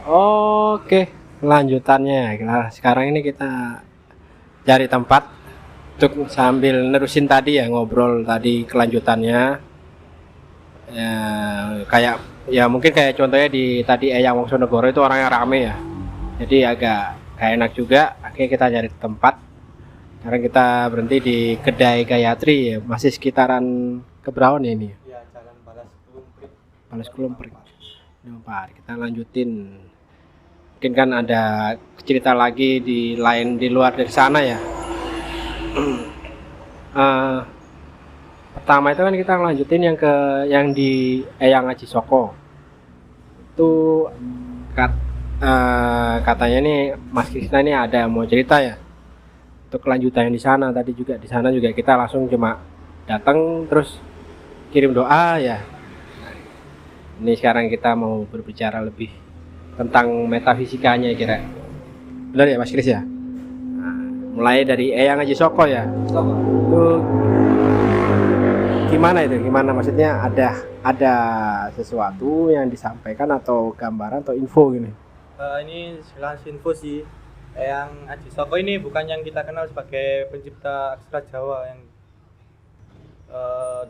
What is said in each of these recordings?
Oke, lanjutannya. Nah, sekarang ini kita cari tempat untuk sambil nerusin tadi ya, ngobrol tadi kelanjutannya. Ya, kayak ya mungkin kayak contohnya di tadi Eyang Wongsonegoro itu orangnya rame ya. Jadi agak gak enak juga. Akhirnya kita cari tempat. Sekarang kita berhenti di kedai Gayatri ya, masih sekitaran keberapa nih ini? Ya, Jalan Balas Klumprik. Balas Klumprik. Nah, kita lanjutin. Mungkin kan ada cerita lagi di lain di luar dari sana ya. Eh, pertama itu kan kita lanjutin yang di Eyang Aji Soko. Itu katanya nih Mas Krisna ini ada mau cerita ya. Untuk kelanjutan yang di sana tadi juga di sana juga kita langsung cuma datang terus kirim doa ya. Ini sekarang kita mau berbicara lebih tentang metafisikanya kira. Benar ya Mas Kris ya? Nah, mulai dari Eyang Aji Soko ya. Itu gimana itu? Gimana maksudnya ada sesuatu yang disampaikan atau gambaran atau info gini? Ini sekilas info sih. Yang Aji Soko ini bukan yang kita kenal sebagai pencipta aksara Jawa yang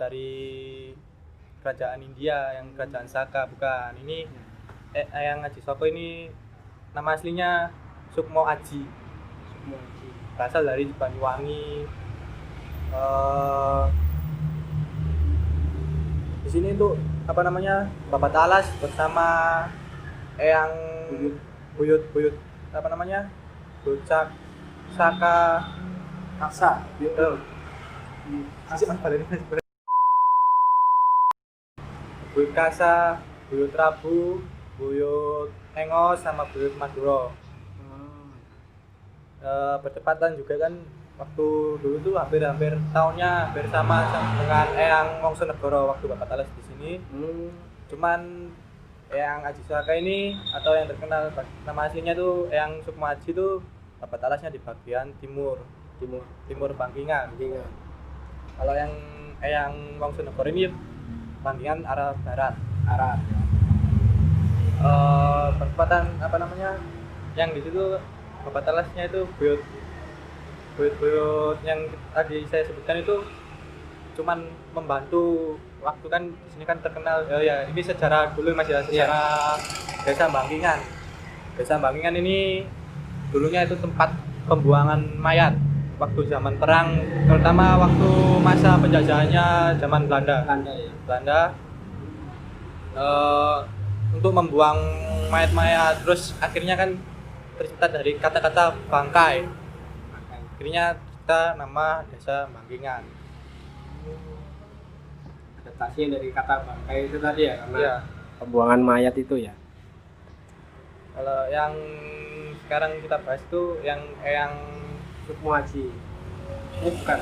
dari kerajaan India, yang kerajaan Saka, bukan. Ini yang Aji Soko ini nama aslinya Sukmo Aji. Berasal dari Banyuwangi. Di sini tuh apa namanya, Bapak Talas bersama Eyang Buyut apa namanya, Bocak Saka Kaksa. Sisi Mas Balen Mas. Buyut Kasa, Buyut Rabu, Buyut Engos sama Buyut Madura. Bertepatan juga kan waktu dulu tuh hampir tahunnya hampir sama dengan Eyang Wongsonegoro waktu Bapak Talas di sini. Cuman Eyang Aji Saka ini atau yang terkenal nama aslinya tuh Eyang Sukmo Aji tuh Bapak Talasnya di bagian timur Bangkingan. Kalau yang Eyang Wongsonegoro ini Bangkingan arah barat. Bertepatan apa namanya, yang di situ Bapak Talasnya itu buyut yang tadi saya sebutkan itu cuman membantu waktu kan di sini kan terkenal ya ini sejarah dulu Mas ya, sejarah Desa Bangkingan. Desa Bangkingan ini dulunya itu tempat pembuangan mayat waktu zaman perang, terutama waktu masa penjajahannya zaman Belanda. Untuk membuang mayat-mayat, terus akhirnya kan tercipta dari kata-kata bangkai. Akhirnya kita nama Desa Bangkingan. Adaptasi dari kata bangkai itu tadi ya, karena Ya. pembuangan mayat itu ya. Kalau yang sekarang kita bahas itu yang Sukmo Aji. Bukan.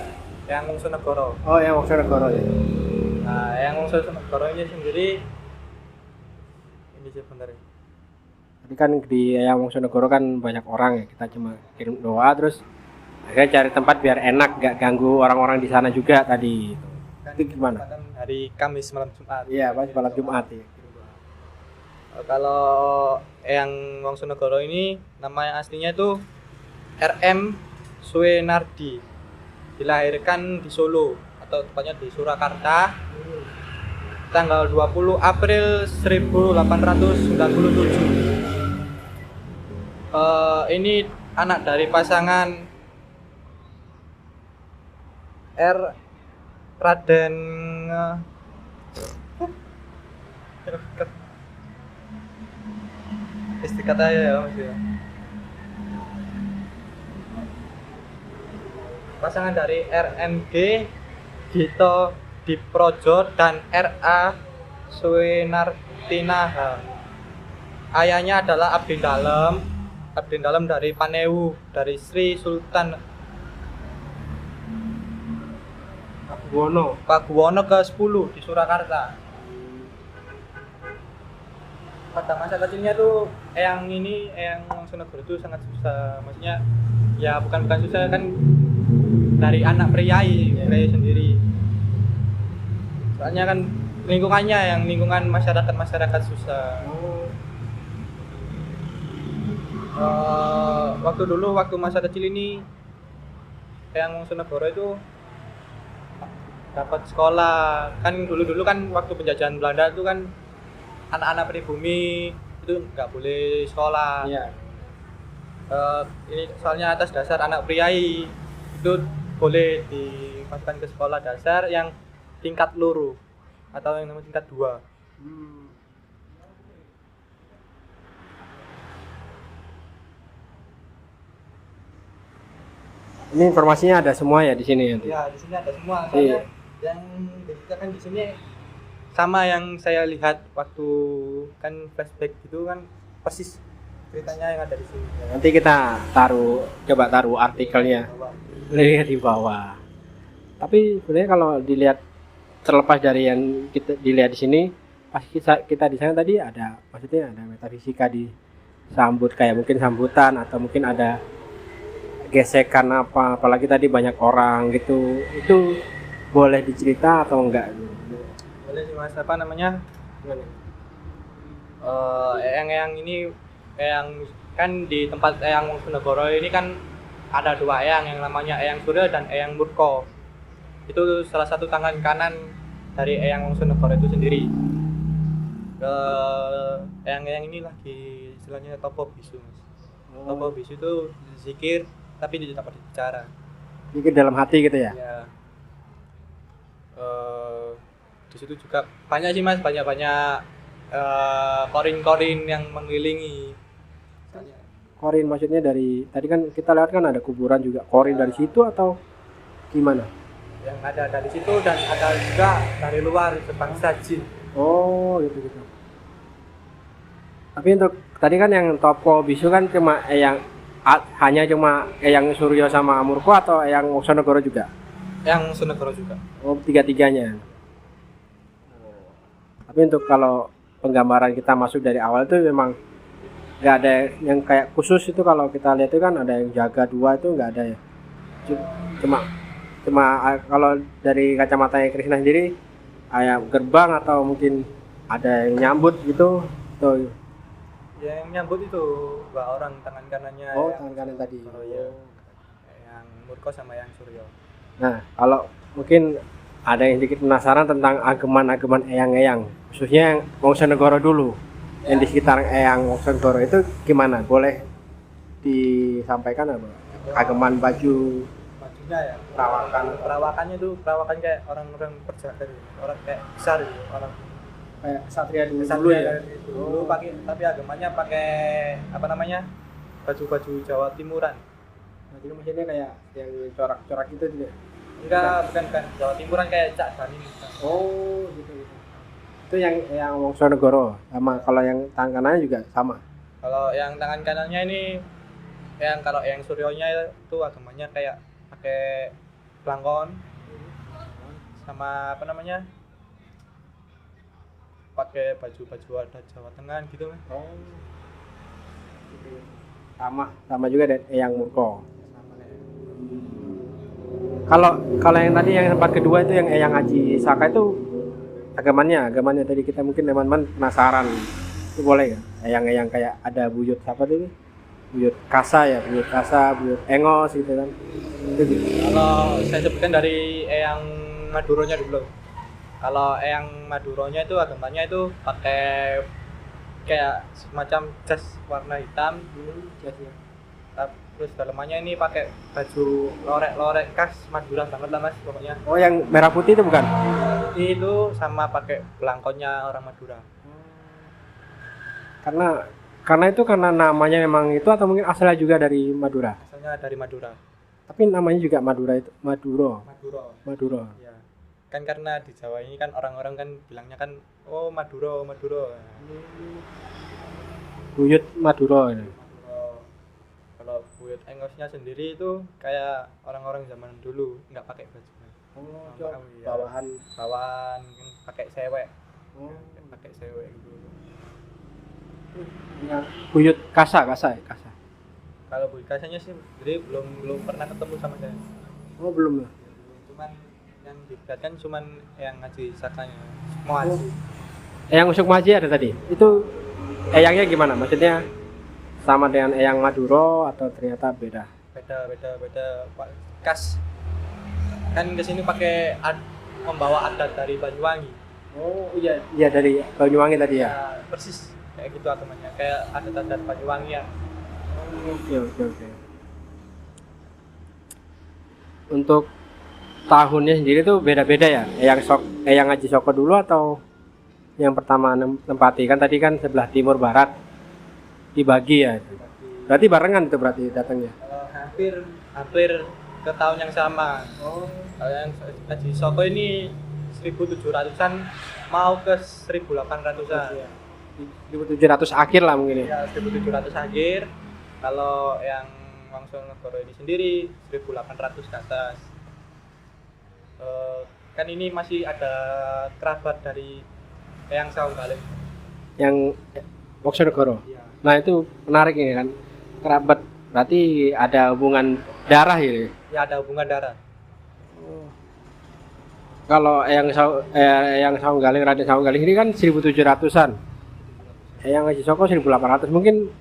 yang Wongsonegoro. Oh, yang Wongsonegoro ya. Nah, yang Wongsonegoro ini sendiri ini sebenarnya. Tadi kan di Eyang Wongsonegoro kan banyak orang ya, kita cuma kirim doa terus akhirnya cari tempat biar enak, gak ganggu orang-orang di sana juga tadi. Itu gimana? Kan hari Kamis malam Jumat. Iya, pas malam Jumat ya. Kalau yang Wongsonegoro ini nama aslinya itu RM Suenardi. Dilahirkan di Solo atau tepatnya di Surakarta tanggal 20 April 1897. Ini anak dari pasangan R Raden istikat aja ya Mas ya. Pasangan dari RNG Gito Diprojo dan RA Suenartinaha. Ayahnya adalah Abdi Dalem dari Panewu, dari Sri Sultan Pakuwono ke-10 di Surakarta. Pada masa kecilnya tuh Eyang Wongsonegoro itu sangat susah, maksudnya ya bukan susah kan, dari anak priai sendiri. Soalnya kan lingkungan masyarakat susah. Waktu dulu waktu masa kecil ini yang Monsonegoro itu dapat sekolah. Kan dulu kan waktu penjajahan Belanda itu kan anak-anak pribumi itu nggak boleh sekolah. Iya. Ini soalnya atas dasar anak priai itu boleh dimasukkan ke sekolah dasar yang tingkat loro atau yang namanya tingkat 2. Ini informasinya ada semua ya di sini nanti. Ya, di sini ada semua. Soalnya yang diceritakan di sini sama yang saya lihat waktu kan flashback gitu kan persis ceritanya yang ada di sini. Nanti kita coba taruh artikelnya lihat di bawah. Tapi sebenarnya kalau dilihat terlepas dari yang kita dilihat di sini, pas kita di sana tadi ada, maksudnya ada metafisika disambut kayak mungkin sambutan atau mungkin ada gesekan apa, apalagi tadi banyak orang gitu. Itu boleh dicerita atau enggak? Boleh sih Mas, apa namanya? Eyang ini eyang kan di tempat Eyang Monsonegoro ini kan ada 2 eyang yang namanya Eyang Suryo dan Eyang Murko. Itu salah satu tangan kanan dari Eyang Monsonegoro itu sendiri. Eyang-eyang ini lagi istilahnya topo bisu Mas. Topo bisu itu zikir tapi tidak dapat bicara. Zikir dalam hati gitu ya? Ya. Di situ juga banyak sih Mas, banyak korin-korin yang mengelilingi. Korin maksudnya dari tadi kan kita lihat kan ada kuburan juga, korin dari situ atau gimana? Yang ada dari situ dan ada juga dari luar sebangsa jin. Oh gitu. Tapi untuk tadi kan yang topo bisu kan cuma hanya cuma Eyang Suryo sama Murko atau Eyang Monsonegoro juga? Yang Monsonegoro juga. Oh, tiga-tiganya. Tapi untuk kalau penggambaran kita masuk dari awal itu memang nggak ada yang kayak khusus itu. Kalau kita lihat itu kan ada yang jaga 2 itu nggak ada ya. Cuma kalau dari kacamatanya Krisna sendiri ayam gerbang atau mungkin ada yang nyambut gitu tuh. Yang nyambut itu 2 orang tangan kanannya. Oh, tangan kanan tadi. Oh iya. Yang Murko sama yang Suryo. Nah, kalau mungkin ada yang sedikit penasaran tentang ageman-ageman eyang-eyang, khususnya yang Monsonegoro dulu, yang di sekitar Eyang Monsonegoro itu gimana? Boleh disampaikan apa? Ageman bajunya ya, perawakannya tuh perawakan kayak orang-orang perjaka, orang kayak besar gitu, orang kayak kesatria dulu ya. Dulu pakai, tapi agamanya pakai apa namanya? Baju-baju Jawa Timuran. Nah, jadi maksudnya kayak yang corak-corak itu juga? Enggak, bukan Jawa Timuran kayak Cak Dani. Oh, gitu. Itu yang Monsonegoro sama, kalau yang tangan kanannya juga sama. Kalau yang tangan kanannya ini kalau yang Suryonya itu agamanya kayak pakai belangkon sama apa namanya? Pakai baju-baju adat Jawa Tengah gitu kan. Oh. Gitu. Sama juga dengan Eyang Murko. Kalau yang tadi yang tempat kedua itu yang Eyang Aji Saka itu agamanya tadi kita mungkin teman-teman penasaran, itu boleh ya? Eyang kayak ada buyut siapa tuh? Buyut Kasa, buyut Engos gitu kan? Itu gitu. Kalau saya sebutkan dari Eyang Maduronya dulu. Kalau Eyang Maduronya itu agamanya itu pakai kayak semacam jas warna hitam, jasnya. Terus dalamannya ini pakai baju lorek-lorek khas Madura banget lah Mas pokoknya. Oh, yang merah putih itu bukan? Itu sama pakai belangkonnya orang Madura. Karena namanya memang itu atau mungkin asalnya juga dari Madura? Asalnya dari Madura. Tapi namanya juga Madura itu, Maduro. Ya. Kan karena di Jawa ini kan orang-orang kan bilangnya kan oh Maduro. Buyut Maduro ini. Kalau buyut Engosnya sendiri itu kayak orang-orang zaman dulu nggak pakai baju. Oh, ya. bawahan Kan pakai sewek. Oh. Pakai sewek gitu. Yang buyut Kasa. Kalau buyut Kasanya sih jadi belum pernah ketemu sama saya. Oh, belum ya. Cuman yang diberatkan cuman yang ngaji sakanya. Mau ngaji. Yang Usuk Maji ada tadi. Itu eyangnya gimana? Maksudnya sama dengan Eyang Maduro atau ternyata beda? Beda Pak. Khas kan kesini pakai membawa adat dari Banyuwangi. Oh iya, iya dari Banyuwangi tadi ya. Ya, persis kayak gitu agamanya, kayak adat-adat Banyuwangi ya. Oke. Untuk tahunnya sendiri tuh beda-beda ya. Eyang Haji Soko dulu atau yang pertama nempati kan tadi kan sebelah timur barat dibagi ya. Berarti barengan itu berarti datangnya. Hampir ke tahun yang sama. Kalau yang Haji Soko ini 1700-an mau ke 1800-an. 1700 akhir lah mungkin Ya, ya. 1700 akhir. Kalau yang Wongsonegoro ini sendiri 1800 ke atas. Kan ini masih ada kerabat dari Eyang Saunggaling. Yang Wongsonegoro. Iya. Nah itu menarik ini kan, kerabat berarti ada hubungan darah ya. Ya, ada hubungan darah. Kalau Eyang Saunggaling, Raden Saunggaling ini kan 1700-an. Eyang Haji Soko 1800, mungkin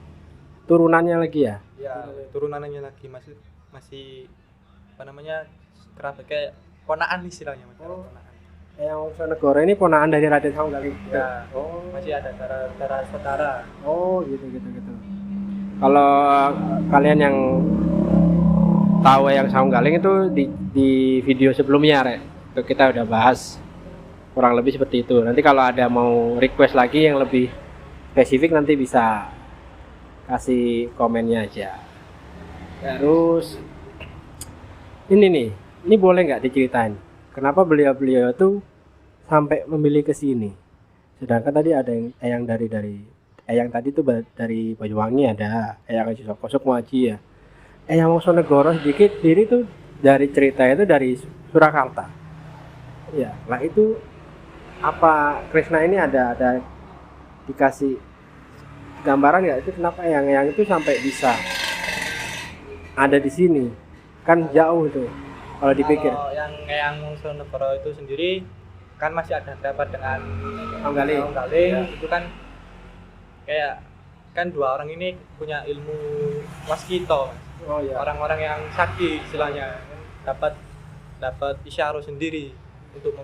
turunannya lagi ya. Ya, turunannya lagi masih apa namanya? Kerabat kayak ponaan istilahnya, Mas. Ponaan. Eyang Wongsonegoro ini ponaan dari Raden Saunggaling. Ya, masih ada darah saudara. Oh gitu. Kalau kalian yang tahu Eyang Saunggaling itu di video sebelumnya, Rek, itu kita udah bahas kurang lebih seperti itu. Nanti kalau ada mau request lagi yang lebih spesifik nanti bisa kasih komennya aja. Terus ini boleh nggak diceritain kenapa beliau itu sampai memilih ke sini? Sedangkan tadi ada yang dari Eyang tadi tuh dari Banyuwangi, ada Eyang Haji Soko Sukmaji ya. Eyang Wongsonegoro sedikit diri tuh dari cerita itu dari Surakarta. Ya, lah itu apa Krishna ini ada dikasih gambaran nggak itu kenapa yang itu sampai bisa ada di sini? Kan jauh tuh kalau dipikir. Kalau yang Wongsonegoro itu sendiri kan masih ada kerabat dengan Saunggaling. Ya. Itu kan kayak kan dua orang ini punya ilmu waskito. Oh iya. Orang-orang yang sakti istilahnya dapat isyaro sendiri untuk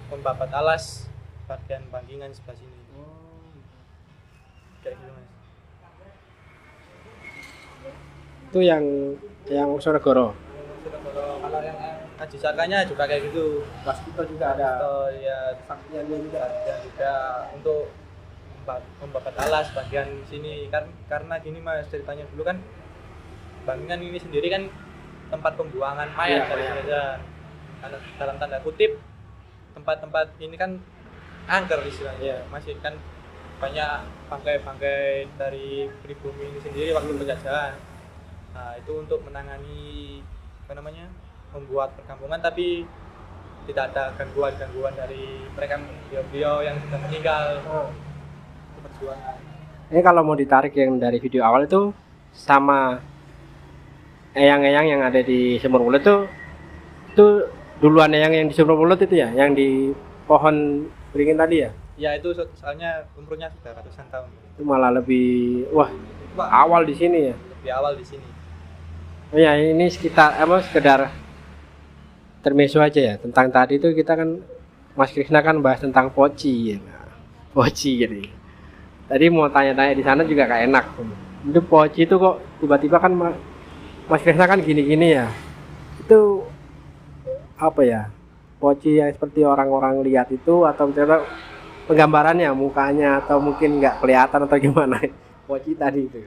membabat alas bagian bangkingan sebelah sini. Kayak gitu, Mas. Itu yang Wongsonegoro. Kalau yang Haji Sakanya juga kayak gitu. Waskito juga ada. Atau ya Saktiannya juga. dan juga untuk membabat alas bagian sini kan karena gini Mas, ceritanya dulu kan Bangkingan ini sendiri kan tempat pembuangan mayat dari kerajaan. Karena dalam tanda kutip tempat-tempat ini kan angker istilahnya. Masih kan banyak bangkai-bangkai dari pribumi ini sendiri waktu penjajahan. Nah, itu untuk menangani apa namanya? Membuat perkampungan tapi tidak ada gangguan dari mereka beliau yang sudah meninggal. Perjuangan. Ini kalau mau ditarik yang dari video awal itu sama eyang-eyang yang ada di Sumur Mulut itu duluan yang di Sumur Mulut itu ya, yang di pohon beringin tadi ya? Ya itu soalnya umurnya sudah ratusan tahun. Itu malah lebih awal di sini ya. Lebih awal di sini. Oh ya, ini sekedar termeso aja ya tentang tadi itu kita kan Mas Krishna kan bahas tentang poci ya. Poci gitu. Tadi mau tanya-tanya di sana juga gak enak. Itu poci itu kok tiba-tiba kan Mas Krishna kan gini-gini ya. Itu apa ya? Poci yang seperti orang-orang lihat itu atau ternyata penggambarannya mukanya atau mungkin nggak kelihatan atau gimana? Poci tadi itu.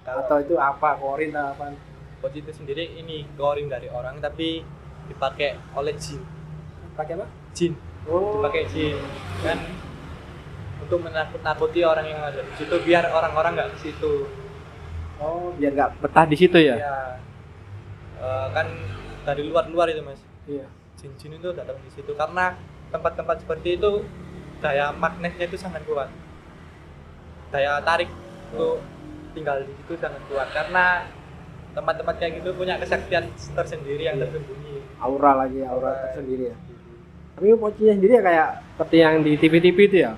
Atau itu apa? Korin atau apa? Poci itu sendiri ini korin dari orang tapi dipakai oleh jin. Pakai apa? Jin. Dipakai jin. Kan untuk menakut-nakuti orang yang ada di situ biar orang-orang nggak ke situ. Oh, biar nggak betah di situ ya? Iya. Kan dari luar-luar itu Mas. Iya. Jin-jin itu datang di situ karena tempat-tempat seperti itu daya magnetnya itu sangat kuat. Daya tarik untuk tinggal di situ sangat kuat karena tempat-tempat kayak gitu punya kesaktian tersendiri yang tersembunyi. Aura tersendiri ya. Tapi pocinya sendiri ya kayak seperti yang di TV-TV itu ya.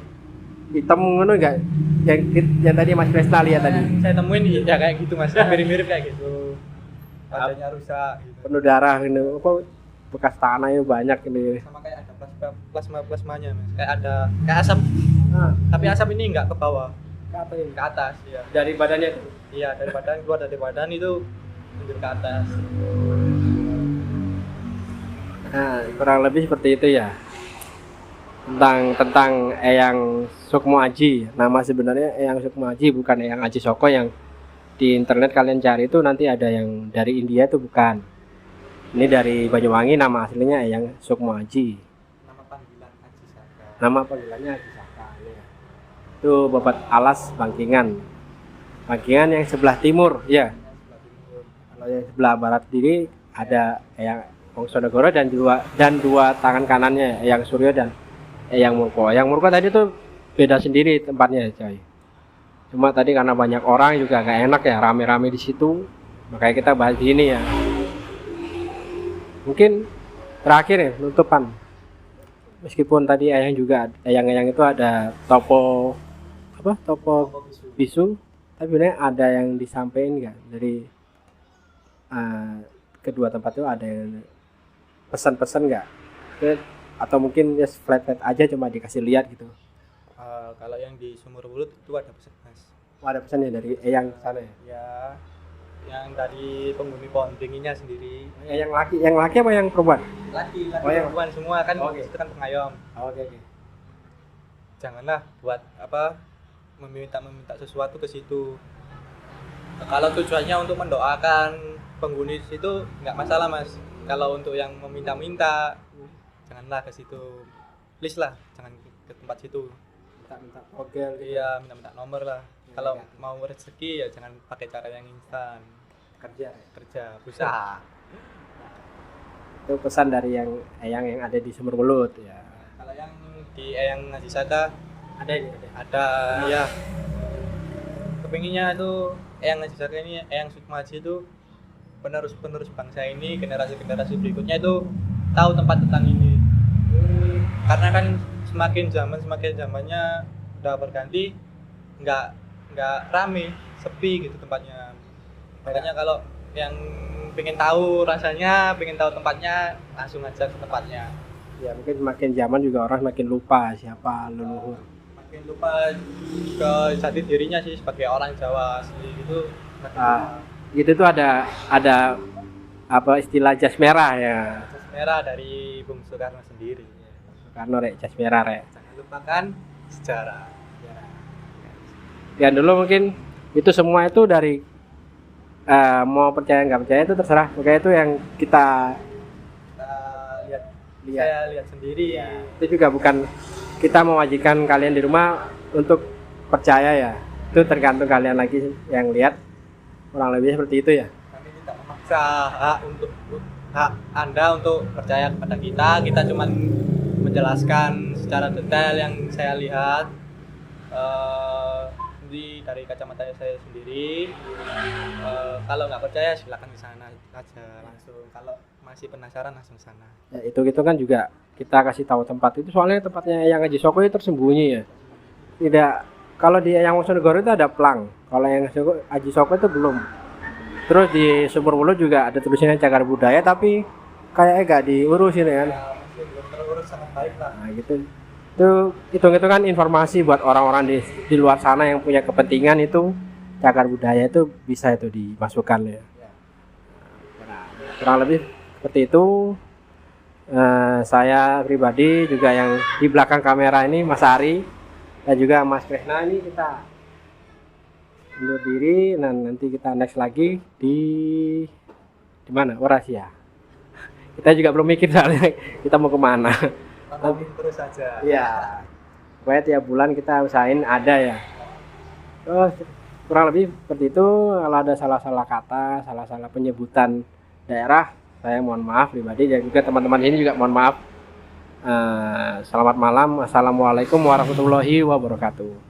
hitam ngono enggak? Yang tadi Mas Kresna lihat tadi. Saya temuin ya kayak gitu Mas, mirip-mirip kayak gitu. Badannya rusak gitu. Penuh darah gitu. Apa bekas tanahnya banyak ini. Sama kayak ada plasmanya Mas. Kayak asap. Tapi asap ini enggak ke bawah. Ke atas ya. Dari badannya itu. Iya, dari badan keluar dari badan itu menunjuk ke atas. Nah, kurang lebih seperti itu ya. Tentang Eyang Sukmo Aji. Nama sebenarnya Eyang Sukmo Aji, bukan Eyang Aji Soko yang di internet kalian cari itu nanti ada yang dari India itu bukan. Ini dari Banyuwangi, nama aslinya Eyang Sukmo Aji. Nama panggilan Aji Saka. Nama panggilannya Aji Saka. Ya. Itu Babat Alas Bangkingan. Bangkingan yang sebelah timur, ya. Kalau yang sebelah barat diri ada Eyang Wongsonegoro dan dua tangan kanannya Eyang Suryo dan Eyang Murko. Eyang Murko tadi tuh beda sendiri tempatnya, coy. Cuma tadi karena banyak orang juga gak enak ya, rame-rame di situ. Makanya kita bahas di sini ya. Mungkin terakhir ya, penutupan. Meskipun tadi Eyang itu ada topo bisu, tapi sebenarnya ada yang disampaikan nggak dari kedua tempat itu, ada yang pesan-pesan nggak? Atau mungkin ya flat aja cuma dikasih lihat gitu? Kalau yang di Sumur Wulut itu ada pesan Mas. Ada pesannya dari Eyang sana ya? Ya, yang dari penghuni pohon beringinnya sendiri. Yang laki apa yang perempuan? Laki yang perempuan semua kan. Oke. Itu kan pengayom. Oke. Janganlah buat meminta sesuatu ke situ. Kalau tujuannya untuk mendoakan penghuni situ nggak masalah Mas. Kalau untuk yang meminta-minta, janganlah ke situ. Please lah, jangan ke tempat situ. Minta togel. Iya, minta nomor lah. Kalau mau rezeki ya jangan pakai cara yang instan. Kerja, berusaha. Itu pesan dari yang ada di Sumur Wulut ya. Kalau yang di Eyang Haji Saka ada ya. Kepinginnya itu Eyang Haji Saka ini, Eyang Sukmo Aji itu penerus bangsa ini, generasi berikutnya itu tahu tempat tentang ini. Karena kan semakin zamannya udah berganti, nggak rame, sepi gitu tempatnya. Makanya kalau yang pengen tahu rasanya, pengen tahu tempatnya, langsung aja ke tempatnya. Ya mungkin semakin zaman juga orang makin lupa siapa leluhur. Makin lupa ke jati dirinya sih sebagai orang Jawa asli gitu. Itu tuh ada apa istilah jas merah ya. Jas merah dari Bung Soekarno sendiri. Soekarno jas merah Jangan lupakan sejarah. Ya dulu mungkin itu semua itu dari mau percaya nggak percaya itu terserah. Makanya itu yang kita lihat sendiri ya. Itu juga bukan kita mewajibkan kalian di rumah untuk percaya ya. Itu tergantung kalian lagi yang lihat. Kurang lebih seperti itu ya. Kami tidak memaksa hak Anda untuk percaya kepada kita. Kita cuma menjelaskan secara detail yang saya lihat dari kacamata saya sendiri. Kalau nggak percaya silakan ke sana aja langsung. Kalau masih penasaran langsung sana. Ya, itu kan juga kita kasih tahu tempat itu, soalnya tempatnya yang Haji Soko itu tersembunyi ya. Tidak, kalau di Eyang Wongsonegoro itu ada plang. Kalau yang Haji Soko itu belum. Terus di Sumur Wulut juga ada tulisannya cagar budaya, tapi kayaknya nggak diurusin ya kan. Ya, masih belum terurus sangat baik lah. Nah gitu. Itu kan informasi buat orang-orang di luar sana yang punya kepentingan itu cagar budaya itu bisa itu dimasukkan ya. Kurang lebih seperti itu. Saya pribadi juga yang di belakang kamera ini Mas Ari dan juga Mas Kresna, ini kita undur diri dan nanti kita next lagi di mana? Orasia. Kita juga belum mikir soalnya kita mau kemana. Tapi terus saja. Iya. Pokoknya tiap bulan kita usahain ada ya. Terus kurang lebih seperti itu. Kalau ada salah-salah kata, salah-salah penyebutan daerah, saya mohon maaf pribadi dan juga teman-teman ini juga mohon maaf. Selamat malam. Assalamualaikum warahmatullahi wabarakatuh.